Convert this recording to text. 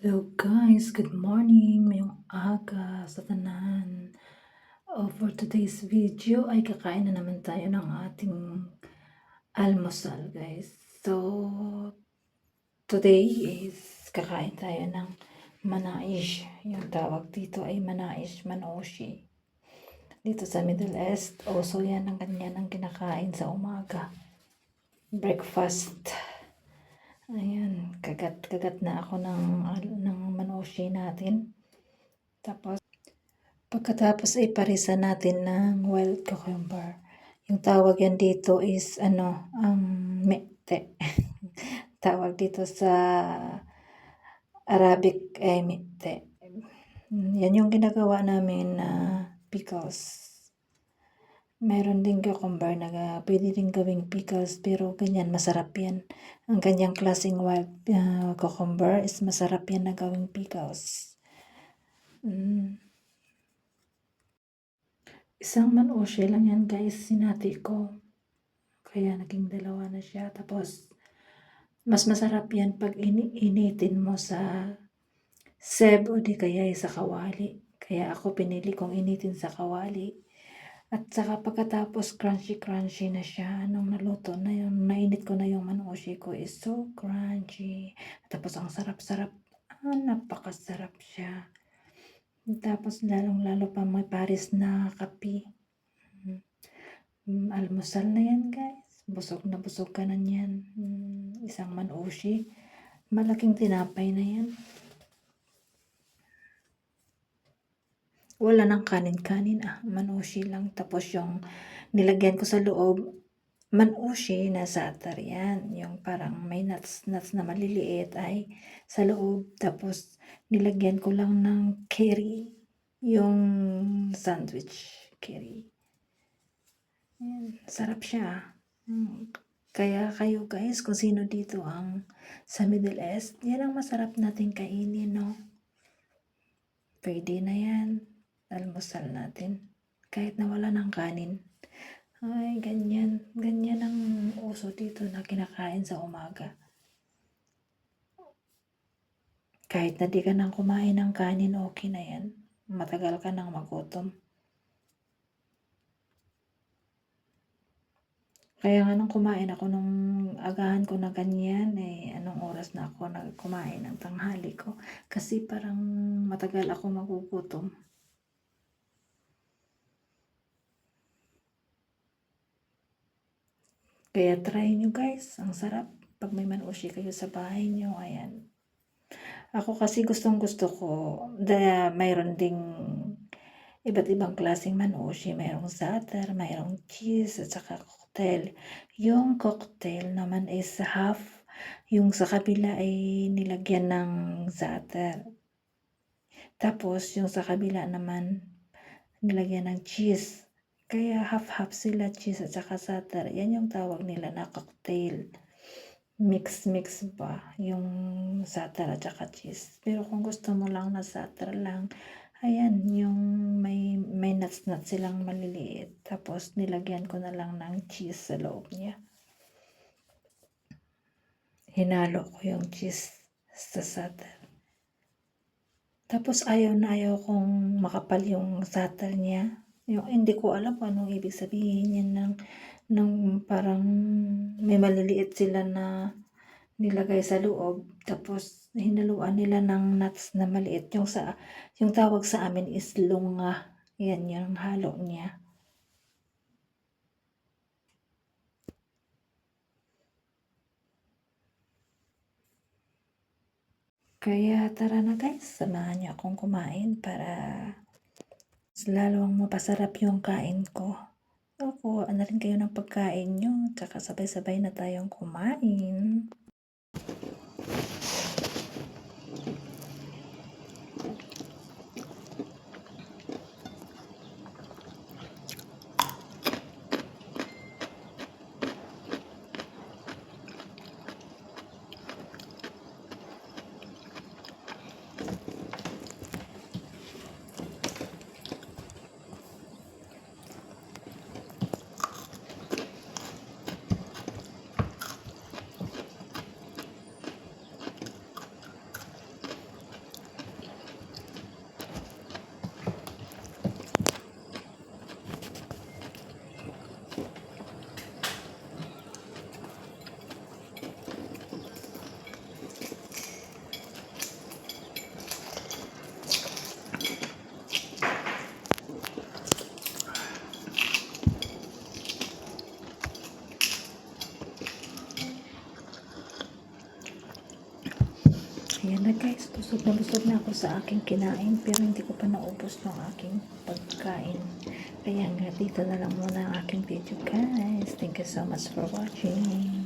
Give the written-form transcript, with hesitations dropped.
Hello guys, good morning, mayong aga sa tanan. For today's video ay kakain na naman tayo ng ating almusal guys. So, today is kakain tayo ng manaish. Yung tawag dito ay manaish, manoshi. Dito sa Middle East, so yan ang kanya ng kinakain sa umaga. Breakfast. Ayan, kagat na ako ng manoshi natin. Pagkatapos ay parisa natin ng wild cucumber. Yung tawag yan dito is ang mete. Tawag dito sa Arabic ay mete. Yan yung ginagawa namin na pickles. Meron din cucumber na pwede din gawing pickles pero ganyan masarap yan. Ang ganyang klaseng wild cucumber is masarap yan na gawing pickles. Isang manoshi lang yan guys, sinati ko. Kaya naging dalawa na siya. Tapos, mas masarap yan pag initin mo sa seb o di kaya sa kawali. Kaya ako pinili kong initin sa kawali. At saka pagkatapos crunchy na siya. Nung naluto na yun, nainit ko na yung manoshi ko is so crunchy. Tapos ang sarap-sarap. Napakasarap siya. Tapos lalong-lalo pa may pares na kape. Almusal na yan guys. Busog na busog ka na yan. Isang manoshi. Malaking tinapay na yan. Wala nang kanin-kanin. Manoshi lang. Tapos yung nilagyan ko sa loob, manoshi na za'atar yan. Yung parang may nuts na maliliit ay sa loob. Tapos nilagyan ko lang ng curry. Yung sandwich curry. Ayan, sarap siya. Kaya kayo guys, kung sino dito ang sa Middle East, yan ang masarap natin kainin, no? Pwede na yan. Almusal natin. Kahit na wala ng kanin. Ay, ganyan. Ganyan ang uso dito na kinakain sa umaga. Kahit na di ka nang kumain ng kanin, okay na yan. Matagal ka nang magutom. Kaya nga nung kumain ako nung agahan ko na ganyan, anong oras na ako kumain ng tanghali ko. Kasi parang matagal ako magugutom. Kaya try nyo guys, ang sarap. Pag may manoshi kayo sa bahay nyo, ayan. Ako kasi gustong gusto ko, mayroon ding iba't ibang klaseng manoshi. Mayroong za'atar, mayroong cheese, at saka cocktail. Yung cocktail naman is half. Yung sa kabila ay nilagyan ng za'atar. Tapos yung sa kabila naman nilagyan ng cheese. Kaya half-half sila, cheese at saka za'atar. Yan yung tawag nila na cocktail. Mix ba yung za'atar at saka cheese. Pero kung gusto mo lang na za'atar lang, ayan, yung may nuts silang maliliit. Tapos nilagyan ko na lang ng cheese sa loob niya. Hinalo ko yung cheese sa za'atar. Tapos ayaw kong makapal yung za'atar niya. Yung hindi ko alam kung anong ibig sabihin yan ng parang may maliliit sila na nilagay sa loob. Tapos hinaluan nila ng nuts na maliit. Yung tawag sa amin is lunga. Yan yung halo niya. Kaya tara na guys, samahan niyo akong kumain para lalong mapasarap yung kain ko. So, kuha na rin kayo ng pagkain nyo. Tsaka sabay-sabay na tayong kumain. Ayan na guys, busog na ako sa aking kinain pero hindi ko pa naubos yung aking pagkain. Kaya nga dito na lang muna ang aking video guys. Thank you so much for watching.